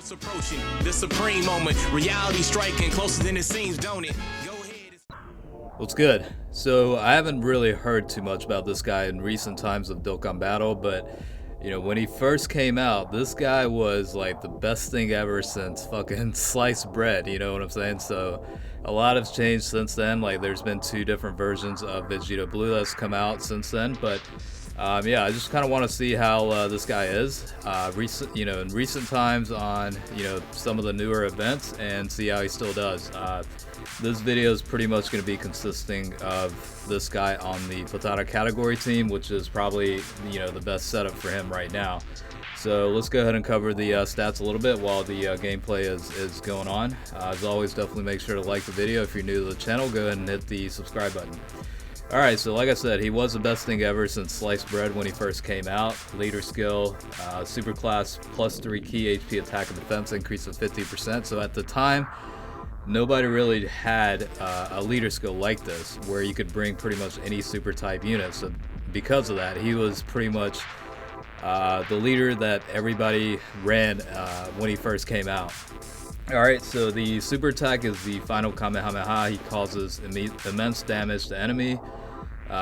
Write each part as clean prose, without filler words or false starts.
It's approaching the supreme moment. Reality striking closer than it seems, don't it? Go ahead. What's good? So I haven't really heard too much about this guy in recent times of Dokkan Battle, but you know, when he first came out, this guy was like the best thing ever since fucking sliced bread, you know what I'm saying? So a lot has changed since then. Like there's been 2 different versions of Vegito Blue that's come out since then, but yeah, I just kind of want to see how this guy is in recent times on some of the newer events and see how he still does. This video is pretty much going to be consisting of this guy on the Potara category team, which is probably the best setup for him right now. So let's go ahead and cover the stats a little bit while the gameplay is going on. As always, definitely make sure to like the video. If you're new to the channel, go ahead and hit the subscribe button. Alright, so like I said, he was the best thing ever since sliced bread when he first came out. Leader skill, super class, +3 key HP attack and defense increase of 50%. So at the time, nobody really had a leader skill like this, where you could bring pretty much any super type unit. So because of that, he was pretty much the leader that everybody ran when he first came out. Alright, so the super attack is the final Kamehameha. He causes immense damage to enemy.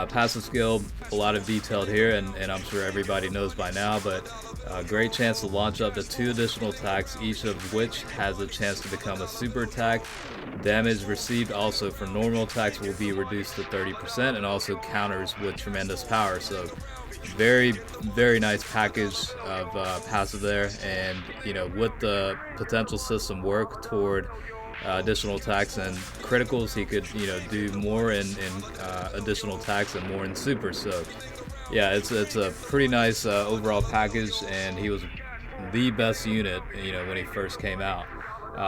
Passive skill, a lot of detailed here, and I'm sure everybody knows by now, but great chance to launch up to 2 additional attacks, each of which has a chance to become a super attack. Damage received also for normal attacks will be reduced to 30%, and also counters with tremendous power. So very, very nice package of passive there, and with the potential system work toward additional attacks and criticals, he could do more in additional attacks and more in super. So yeah, it's a pretty nice overall package, and he was the best unit when he first came out.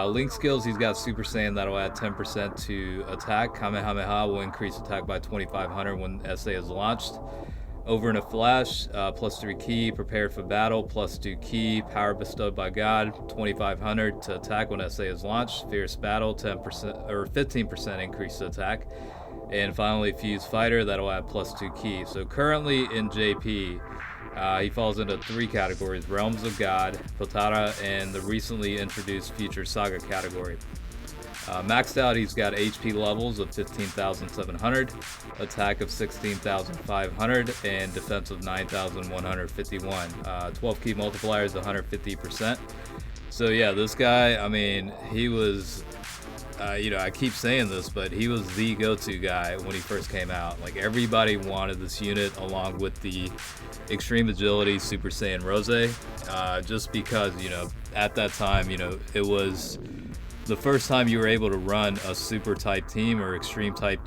Link skills, he's got Super Saiyan that'll add 10% to attack. Kamehameha will increase attack by 2500 when SA is launched. Over in a flash, +3 key, prepared for battle, +2 key, power bestowed by God, 2500 to attack when SA is launched. Fierce battle, 10% or 15% increase to attack. And finally, fused fighter, that'll add +2 key. So currently in JP, he falls into 3 categories: Realms of God, Potara, and the recently introduced Future Saga category. Maxed out, he's got HP levels of 15,700, attack of 16,500, and defense of 9,151. 12 key multiplier is 150%. So yeah, this guy, I mean, he was, I keep saying this, but he was the go-to guy when he first came out. Like, everybody wanted this unit along with the Extreme Agility Super Saiyan Rose, just because, at that time, it was the first time you were able to run a super type team or extreme type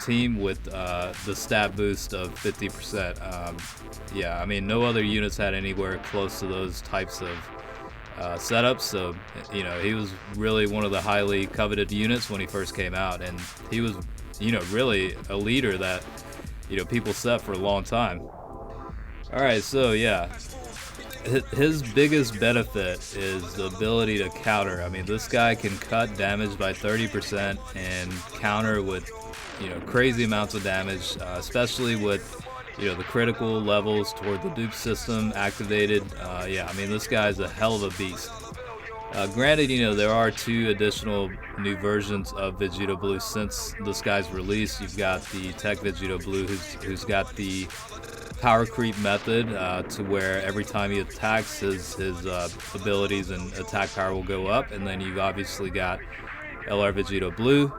team with the stat boost of 50%. Yeah, I mean, no other units had anywhere close to those types of setups. So, he was really one of the highly coveted units when he first came out, and he was, really a leader that, people set for a long time. Alright, so yeah. His biggest benefit is the ability to counter. I mean, this guy can cut damage by 30% and counter with, crazy amounts of damage, especially with, the critical levels toward the dupe system activated. Yeah, I mean, this guy's a hell of a beast. Granted, there are 2 additional new versions of Vegito Blue since this guy's release. You've got the TEQ Vegito Blue, who's got the power creep method, to where every time he attacks, his abilities and attack power will go up. And then you've obviously got LR Vegito Blue,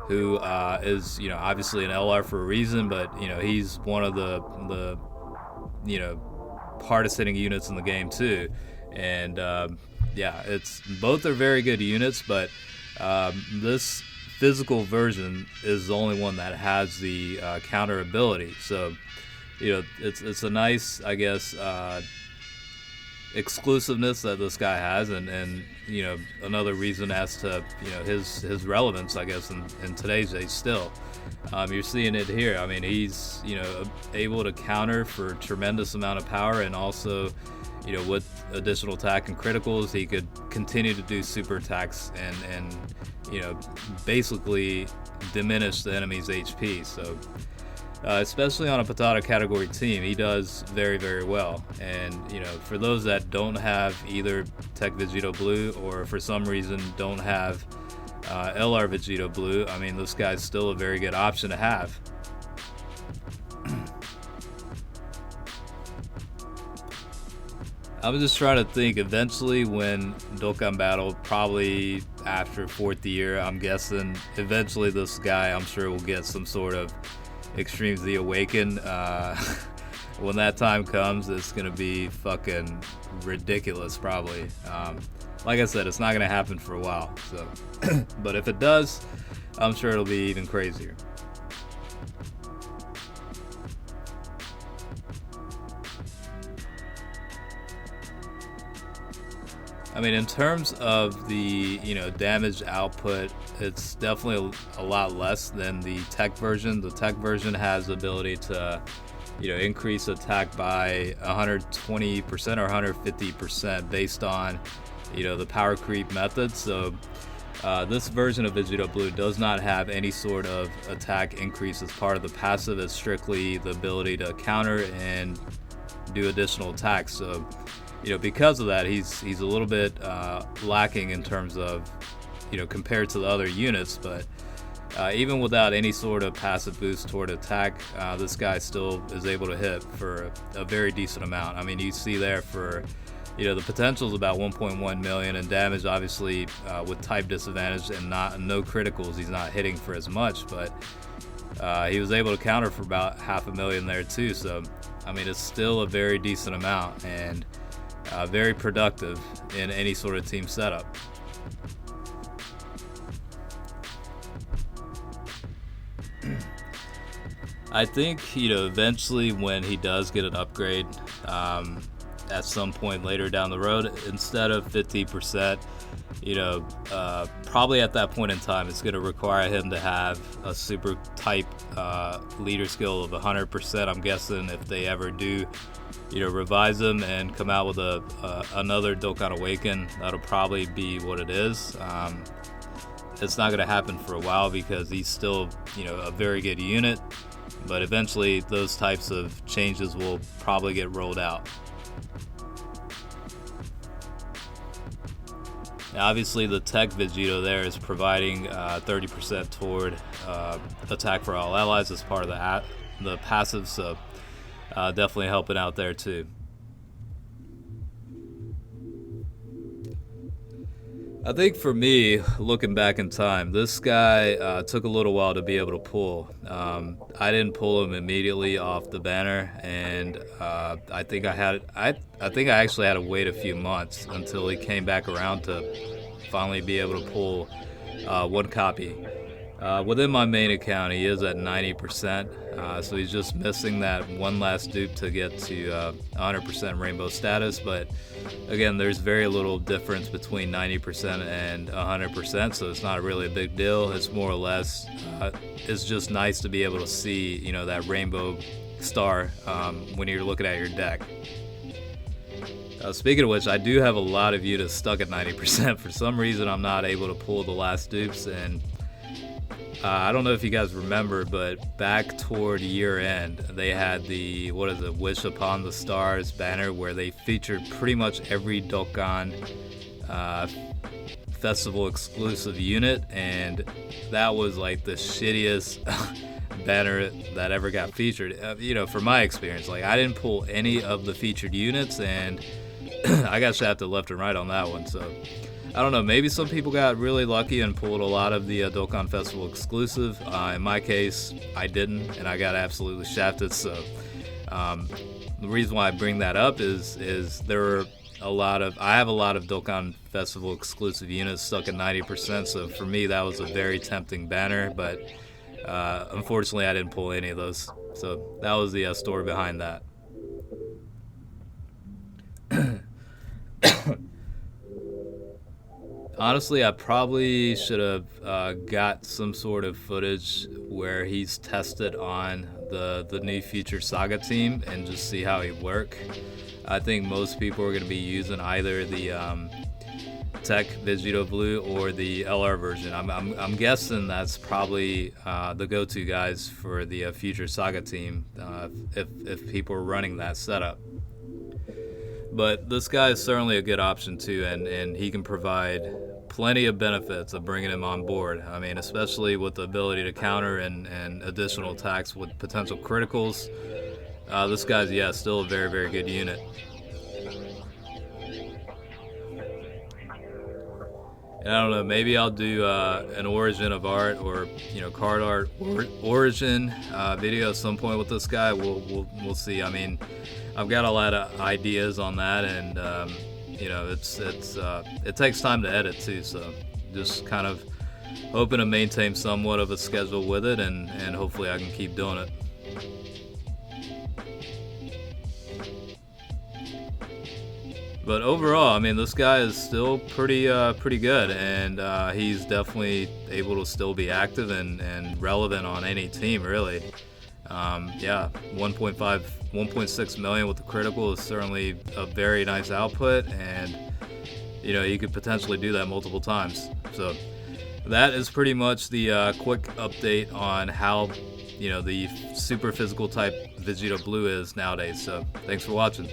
who is obviously an LR for a reason, but he's one of the hardest hitting units in the game too. And yeah, both are very good units, but this physical version is the only one that has the counter ability. So it's a nice, I guess, exclusiveness that this guy has, and another reason as to his relevance, I guess, in today's age still. You're seeing it here. I mean, he's able to counter for tremendous amount of power, and also with additional attack and criticals, he could continue to do super attacks and basically diminish the enemy's HP. So especially on a Potara category team. He does very, very well. And, you know, for those that don't have either TEQ Vegito Blue or for some reason don't have LR Vegito Blue, I mean, this guy's still a very good option to have. I was just trying to think, eventually when Dokkan Battle, probably after 4th year, I'm guessing, eventually this guy, I'm sure, will get some sort of Extreme Z Awaken. When that time comes, it's going to be fucking ridiculous, probably. Like I said, it's not going to happen for a while. So, but if it does, I'm sure it'll be even crazier. I mean, in terms of the, you know, damage output, it's definitely a lot less than the TEQ version. The TEQ version has the ability to, you know, increase attack by 120% or 150% based on, you know, the power creep method. So this version of Vegito Blue does not have any sort of attack increase as part of the passive. It's strictly the ability to counter and do additional attacks. So, you know, because of that, he's a little bit lacking in terms of, you know, compared to the other units. But even without any sort of passive boost toward attack, this guy still is able to hit for a very decent amount. I mean, you see there for, you know, the potential is about 1.1 million, and damage obviously with type disadvantage and no criticals, he's not hitting for as much. But he was able to counter for about 500,000 there too. So, I mean, it's still a very decent amount and very productive in any sort of team setup. I think, you know, eventually when he does get an upgrade at some point later down the road, instead of 50%, you know, probably at that point in time, it's going to require him to have a super type leader skill of 100%. I'm guessing if they ever do, you know, revise him and come out with another Dokkan Awaken, that'll probably be what it is. It's not going to happen for a while because he's still, you know, a very good unit, but eventually those types of changes will probably get rolled out. Now, obviously, the TEQ Vegito there is providing 30% toward attack for all allies as part of the passive, so definitely helping out there too. I think for me, looking back in time, this guy took a little while to be able to pull. I didn't pull him immediately off the banner, and I think I actually had to wait a few months until he came back around to finally be able to pull one copy. Within my main account, he is at 90%, so he's just missing that one last dupe to get to 100% rainbow status. But again, there's very little difference between 90% and 100%, so it's not really a big deal. It's more or less, it's just nice to be able to see, you know, that rainbow star when you're looking at your deck. Speaking of which, I do have a lot of units stuck at 90%. For some reason, I'm not able to pull the last dupes, and I don't know if you guys remember, but back toward year end, they had the, Wish Upon the Stars banner where they featured pretty much every Dokkan festival exclusive unit, and that was like the shittiest banner that ever got featured. You know, from my experience, like I didn't pull any of the featured units, and I got shafted left and right on that one, so I don't know, maybe some people got really lucky and pulled a lot of the Dokkan Festival exclusive. In my case, I didn't, and I got absolutely shafted. So the reason why I bring that up is there are I have a lot of Dokkan Festival exclusive units stuck at 90%. So for me, that was a very tempting banner, but unfortunately, I didn't pull any of those. So that was the story behind that. Honestly, I probably should have got some sort of footage where he's tested on the new Future Saga team and just see how he work. I think most people are going to be using either the TEQ Vegito Blue or the LR version. I'm guessing that's probably the go-to guys for the future Saga team if people are running that setup. But this guy is certainly a good option too, and he can provide plenty of benefits of bringing him on board. I mean, especially with the ability to counter and additional attacks with potential criticals. This guy's, yeah, still a very, very good unit. And I don't know, maybe I'll do an origin of art or, you know, card art origin video at some point with this guy. We'll see. I mean, I've got a lot of ideas on that, and you know, it takes time to edit too. So just kind of hoping to maintain somewhat of a schedule with it, and hopefully I can keep doing it. But overall, I mean, this guy is still pretty good, and he's definitely able to still be active and relevant on any team, really. Yeah, 1.6 million with the critical is certainly a very nice output, and you know, you could potentially do that multiple times. So that is pretty much the quick update on how, you know, the super physical type Vegito Blue is nowadays. So thanks for watching.